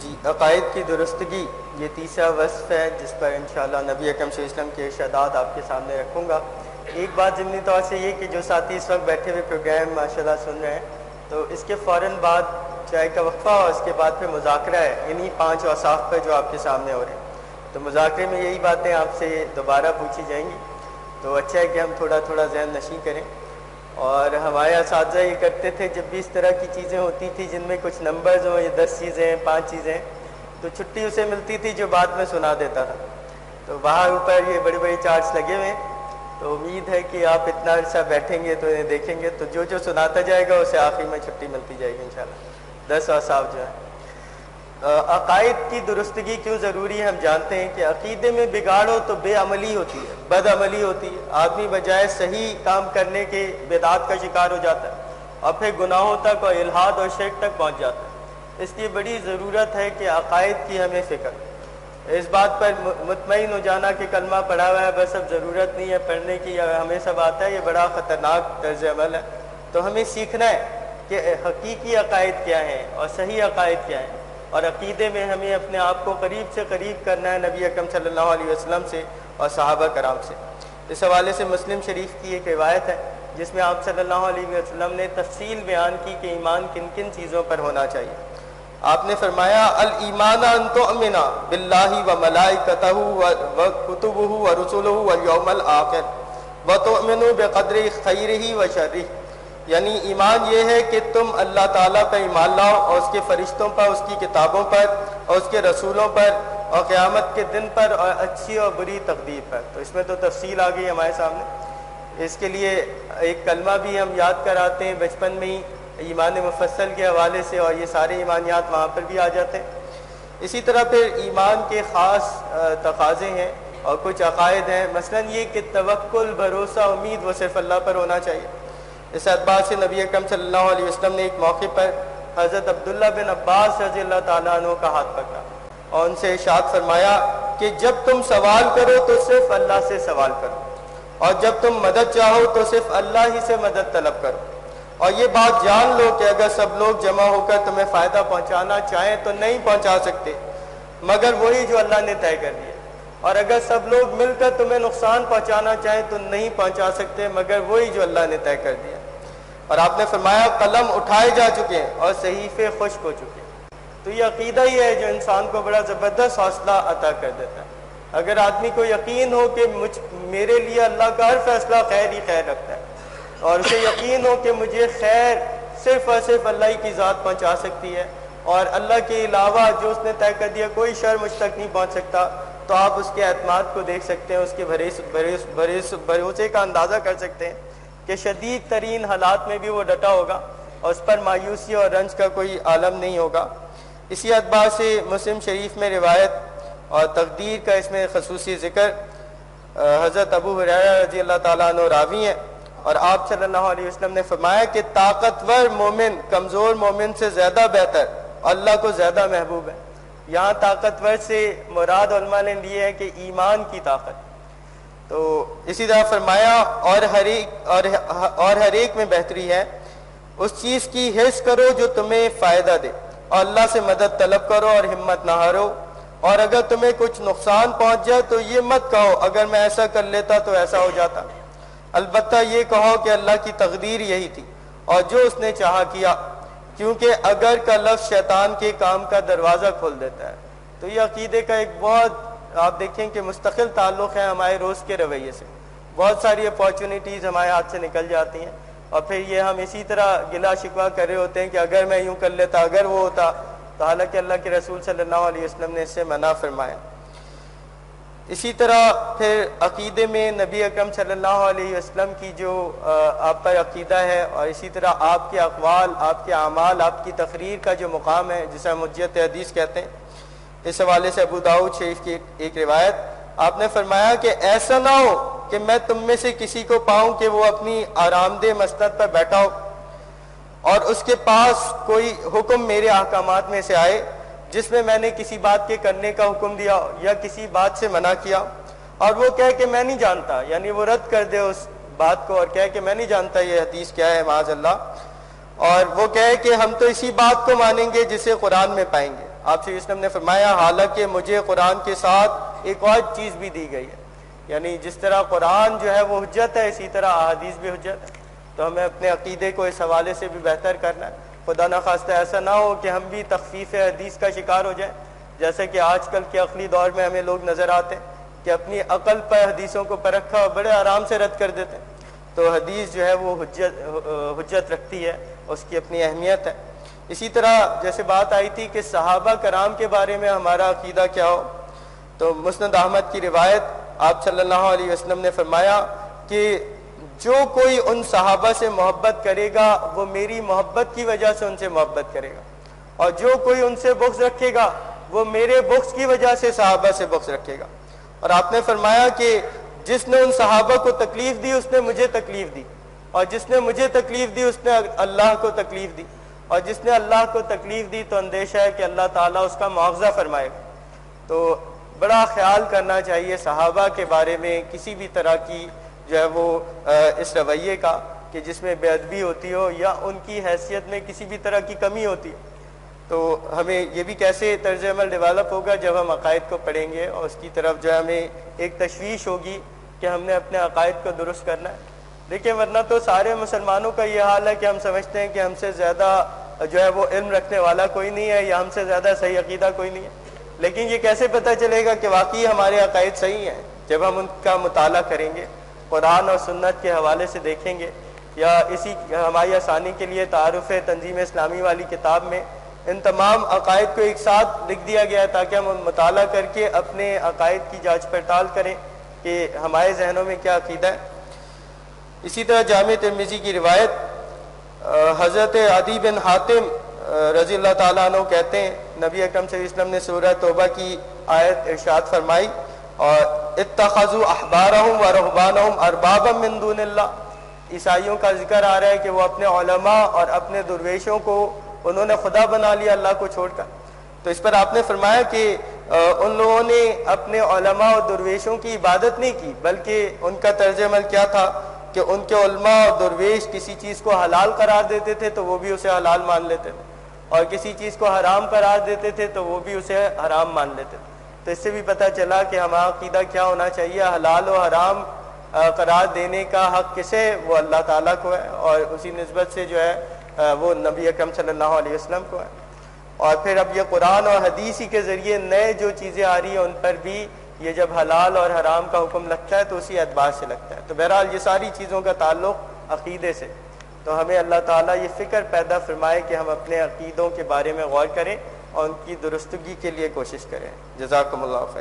جی، عقائد کی درستگی یہ تیسرا وصف ہے جس پر انشاءاللہ نبی اکرم صلی اللہ علیہ وسلم کے ارشادات آپ کے سامنے رکھوں گا۔ ایک بات ضمنی طور سے یہ کہ جو ساتھی اس وقت بیٹھے ہوئے پروگرام ماشاءاللہ سن رہے ہیں، تو اس کے فوراً بعد چائے کا وقفہ اور اس کے بعد پھر مذاکرہ ہے انہی 5 اوصاف پر جو آپ کے سامنے ہو رہے ہیں۔ تو مذاکرے میں یہی باتیں آپ سے دوبارہ پوچھی جائیں گی، تو اچھا ہے کہ ہم تھوڑا تھوڑا ذہن نشیں کریں۔ اور ہمارے اساتذہ یہ کرتے تھے جب بھی اس طرح کی چیزیں ہوتی تھیں جن میں کچھ نمبرز ہوں، یہ 10 چیزیں ہیں، 5 چیزیں ہیں، تو چھٹی اسے ملتی تھی جو بعد میں سنا دیتا تھا۔ تو باہر اوپر یہ بڑے بڑے چارٹس لگے ہوئے ہیں، تو امید ہے کہ آپ اتنا عرصہ بیٹھیں گے تو انہیں دیکھیں گے، تو جو سناتا جائے گا اسے آخر میں چھٹی ملتی جائے گی انشاءاللہ۔ 10 اوصاف جو ہیں۔ عقائد کی درستگی کیوں ضروری ہے؟ ہم جانتے ہیں کہ عقیدے میں بگاڑ ہو تو بے عملی ہوتی ہے، بد عملی ہوتی ہے، آدمی بجائے صحیح کام کرنے کے بدعات کا شکار ہو جاتا ہے اور پھر گناہوں تک اور الحاد اور شرک تک پہنچ جاتا ہے۔ اس لیے بڑی ضرورت ہے کہ عقائد کی ہمیں فکر، اس بات پر مطمئن ہو جانا کہ کلمہ پڑھا ہوا ہے بس اب ضرورت نہیں ہے پڑھنے کی، ہمیں سب آتا ہے، یہ بڑا خطرناک طرز عمل ہے۔ تو ہمیں سیکھنا ہے کہ حقیقی عقائد کیا ہیں اور صحیح عقائد کیا ہیں، اور عقیدے میں ہمیں اپنے آپ کو قریب سے قریب کرنا ہے نبی اکرم صلی اللہ علیہ وسلم سے اور صحابہ کرام سے۔ اس حوالے سے مسلم شریف کی ایک روایت ہے جس میں آپ صلی اللہ علیہ وسلم نے تفصیل بیان کی کہ ایمان کن کن چیزوں پر ہونا چاہیے۔ آپ نے فرمایا الایمان ان تؤمن باللہ وملائکتہ وکتبہ ورسلہ والیوم الآخر وتؤمن بقدر خیرہ وشرہ، یعنی ایمان یہ ہے کہ تم اللہ تعالیٰ پر ایمان لاؤ اور اس کے فرشتوں پر، اس کی کتابوں پر اور اس کے رسولوں پر اور قیامت کے دن پر اور اچھی اور بری تقدیر پر۔ تو اس میں تو تفصیل آ گئی ہمارے سامنے۔ اس کے لیے ایک کلمہ بھی ہم یاد کراتے ہیں بچپن میں ہی ایمان مفصل کے حوالے سے، اور یہ سارے ایمانیات وہاں پر بھی آ جاتے ہیں۔ اسی طرح پھر ایمان کے خاص تقاضے ہیں اور کچھ عقائد ہیں، مثلا یہ کہ توکل، بھروسہ، امید وہ صرف اللہ پر ہونا چاہیے۔ اس اعتبار سے نبی اکرم صلی اللہ علیہ وسلم نے ایک موقع پر حضرت عبداللہ بن عباس رضی اللہ تعالیٰ عنہ کا ہاتھ پکڑا اور ان سے ارشاد فرمایا کہ جب تم سوال کرو تو صرف اللہ سے سوال کرو، اور جب تم مدد چاہو تو صرف اللہ ہی سے مدد طلب کرو، اور یہ بات جان لو کہ اگر سب لوگ جمع ہو کر تمہیں فائدہ پہنچانا چاہیں تو نہیں پہنچا سکتے مگر وہی جو اللہ نے طے کر دیا، اور اگر سب لوگ مل کر تمہیں نقصان پہنچانا چاہیں تو نہیں پہنچا سکتے مگر وہی جو اللہ نے طے کر دیا۔ اور آپ نے فرمایا قلم اٹھائے جا چکے ہیں اور صحیفے خشک ہو چکے ہیں۔ تو یہ عقیدہ ہی ہے جو انسان کو بڑا زبردست حوصلہ عطا کر دیتا ہے۔ اگر آدمی کو یقین ہو کہ میرے لیے اللہ کا ہر فیصلہ خیر ہی خیر رکھتا ہے، اور اسے یقین ہو کہ مجھے خیر صرف اور صرف اللہ ہی کی ذات پہنچا سکتی ہے، اور اللہ کے علاوہ جو اس نے طے کر دیا کوئی شر مجھ تک نہیں پہنچ سکتا، تو آپ اس کے اعتماد کو دیکھ سکتے ہیں، اس کے بھروسے کا اندازہ کر سکتے ہیں کہ شدید ترین حالات میں بھی وہ ڈٹا ہوگا اور اس پر مایوسی اور رنج کا کوئی عالم نہیں ہوگا۔ اسی اعتبار سے مسلم شریف میں روایت اور تقدیر کا اس میں خصوصی ذکر حضرت ابو ہریرہ رضی اللہ تعالیٰ عنہ راوی ہیں، اور آپ صلی اللہ علیہ وسلم نے فرمایا کہ طاقتور مومن کمزور مومن سے زیادہ بہتر، اللہ کو زیادہ محبوب ہے۔ یہاں طاقتور سے مراد علماء نے لیے ہے کہ ایمان کی طاقت۔ تو اسی طرح فرمایا اور ہر ایک میں بہتری ہے، اس چیز کی حرص کرو جو تمہیں فائدہ دے، اور اللہ سے مدد طلب کرو اور ہمت نہ ہارو، اور اگر تمہیں کچھ نقصان پہنچ جائے تو یہ مت کہو اگر میں ایسا کر لیتا تو ایسا ہو جاتا، البتہ یہ کہو کہ اللہ کی تقدیر یہی تھی اور جو اس نے چاہا کیا، کیونکہ اگر کا لفظ شیطان کے کام کا دروازہ کھول دیتا ہے۔ تو یہ عقیدے کا ایک بہت آپ دیکھیں کہ مستقل تعلق ہے ہمارے روز کے رویے سے۔ بہت ساری اپارچونیٹیز ہمارے ہاتھ سے نکل جاتی ہیں اور پھر یہ ہم اسی طرح گلا شکوہ کر رہے ہوتے ہیں کہ اگر میں یوں کر لیتا، اگر وہ ہوتا، تو حالانکہ اللہ کے رسول صلی اللہ علیہ وسلم نے اس سے منع فرمایا۔ اسی طرح پھر عقیدے میں نبی اکرم صلی اللہ علیہ وسلم کی جو آپ پر عقیدہ ہے، اور اسی طرح آپ کے اقوال، آپ کے اعمال، آپ کی تقریر کا جو مقام ہے جسے ہم حجت حدیث کہتے ہیں، اس حوالے سے ابو داؤد شریف کی ایک روایت، آپ نے فرمایا کہ ایسا نہ ہو کہ میں تم میں سے کسی کو پاؤں کہ وہ اپنی آرام دہ مسند پر بیٹھا ہو اور اس کے پاس کوئی حکم میرے احکامات میں سے آئے جس میں میں نے کسی بات کے کرنے کا حکم دیا یا کسی بات سے منع کیا، اور وہ کہے کہ میں نہیں جانتا، یعنی وہ رد کر دے اس بات کو اور کہے کہ میں نہیں جانتا یہ حدیث کیا ہے معاذ اللہ، اور وہ کہے کہ ہم تو اسی بات کو مانیں گے جسے قرآن میں پائیں گے، آپ صلی اللہ علیہ وسلم نے فرمایا حالانکہ مجھے قرآن کے ساتھ ایک اور چیز بھی دی گئی ہے، یعنی جس طرح قرآن جو ہے وہ حجت ہے، اسی طرح احادیث بھی حجت ہے. تو ہمیں اپنے عقیدے کو اس حوالے سے بھی بہتر کرنا ہے. خدا نخواستہ ایسا نہ ہو کہ ہم بھی تخفیف حدیث کا شکار ہو جائیں، جیسے کہ آج کل کے عقلی دور میں ہمیں لوگ نظر آتے ہیں کہ اپنی عقل پر حدیثوں کو پرکھا اور بڑے آرام سے رد کر دیتے ہیں. تو حدیث جو ہے وہ حجت رکھتی ہے، اس کی اپنی اہمیت ہے. اسی طرح جیسے بات آئی تھی کہ صحابہ کرام کے بارے میں ہمارا عقیدہ کیا ہو، تو مسند احمد کی روایت آپ صلی اللہ علیہ وسلم نے فرمایا کہ جو کوئی ان صحابہ سے محبت کرے گا وہ میری محبت کی وجہ سے ان سے محبت کرے گا، اور جو کوئی ان سے بغض رکھے گا وہ میرے بغض کی وجہ سے صحابہ سے بغض رکھے گا. اور آپ نے فرمایا کہ جس نے ان صحابہ کو تکلیف دی اس نے مجھے تکلیف دی، اور جس نے مجھے تکلیف دی اس نے اللہ کو تکلیف دی، اور جس نے اللہ کو تکلیف دی تو اندیشہ ہے کہ اللہ تعالیٰ اس کا معاوضہ فرمائے گا. تو بڑا خیال کرنا چاہیے صحابہ کے بارے میں کسی بھی طرح کی جو ہے وہ اس رویے کا کہ جس میں بے ادبی ہوتی ہو یا ان کی حیثیت میں کسی بھی طرح کی کمی ہوتی ہے. تو ہمیں یہ بھی کیسے طرز عمل ڈیولپ ہوگا جب ہم عقائد کو پڑھیں گے، اور اس کی طرف جو ہے ہمیں ایک تشویش ہوگی کہ ہم نے اپنے عقائد کو درست کرنا ہے. دیکھیں ورنہ تو سارے مسلمانوں کا یہ حال ہے کہ ہم سمجھتے ہیں کہ ہم سے زیادہ جو ہے وہ علم رکھنے والا کوئی نہیں ہے یا ہم سے زیادہ صحیح عقیدہ کوئی نہیں ہے. لیکن یہ کیسے پتہ چلے گا کہ واقعی ہمارے عقائد صحیح ہیں؟ جب ہم ان کا مطالعہ کریں گے، قرآن اور سنت کے حوالے سے دیکھیں گے، یا اسی ہماری آسانی کے لیے تعارف تنظیم اسلامی والی کتاب میں ان تمام عقائد کو ایک ساتھ لکھ دیا گیا ہے تاکہ ہم مطالعہ کر کے اپنے عقائد کی جانچ پڑتال کریں کہ ہمارے ذہنوں میں کیا عقیدہ ہے. اسی طرح جامع ترمذی کی روایت حضرت عدی بن حاتم رضی اللہ تعالیٰ عنہ کہتے ہیں نبی اکرم صلی اللہ علیہ وسلم نے سورہ توبہ کی آیت ارشاد فرمائی اور اتخذوا احبارهم ورهبانهم اربابا من دون اللہ. عیسائیوں کا ذکر آ رہا ہے کہ وہ اپنے علماء اور اپنے درویشوں کو انہوں نے خدا بنا لیا اللہ کو چھوڑ کر. تو اس پر آپ نے فرمایا کہ ان لوگوں نے اپنے علماء اور درویشوں کی عبادت نہیں کی، بلکہ ان کا طرز عمل کیا تھا کہ ان کے علماء اور درویش کسی چیز کو حلال قرار دیتے تھے تو وہ بھی اسے حلال مان لیتے تھے، اور کسی چیز کو حرام قرار دیتے تھے تو وہ بھی اسے حرام مان لیتے تھے. تو اس سے بھی پتہ چلا کہ ہمارا عقیدہ کیا ہونا چاہیے. حلال و حرام قرار دینے کا حق کسے؟ وہ اللہ تعالیٰ کو ہے، اور اسی نسبت سے جو ہے وہ نبی اکرم صلی اللہ علیہ وسلم کو ہے. اور پھر اب یہ قرآن اور حدیث ہی کے ذریعے نئے جو چیزیں آ رہی ہیں ان پر بھی یہ جب حلال اور حرام کا حکم لگتا ہے تو اسی اعتبار سے لگتا ہے. تو بہرحال یہ ساری چیزوں کا تعلق عقیدے سے. تو ہمیں اللہ تعالیٰ یہ فکر پیدا فرمائے کہ ہم اپنے عقیدوں کے بارے میں غور کریں اور ان کی درستگی کے لیے کوشش کریں. جزاکم اللہ خیر.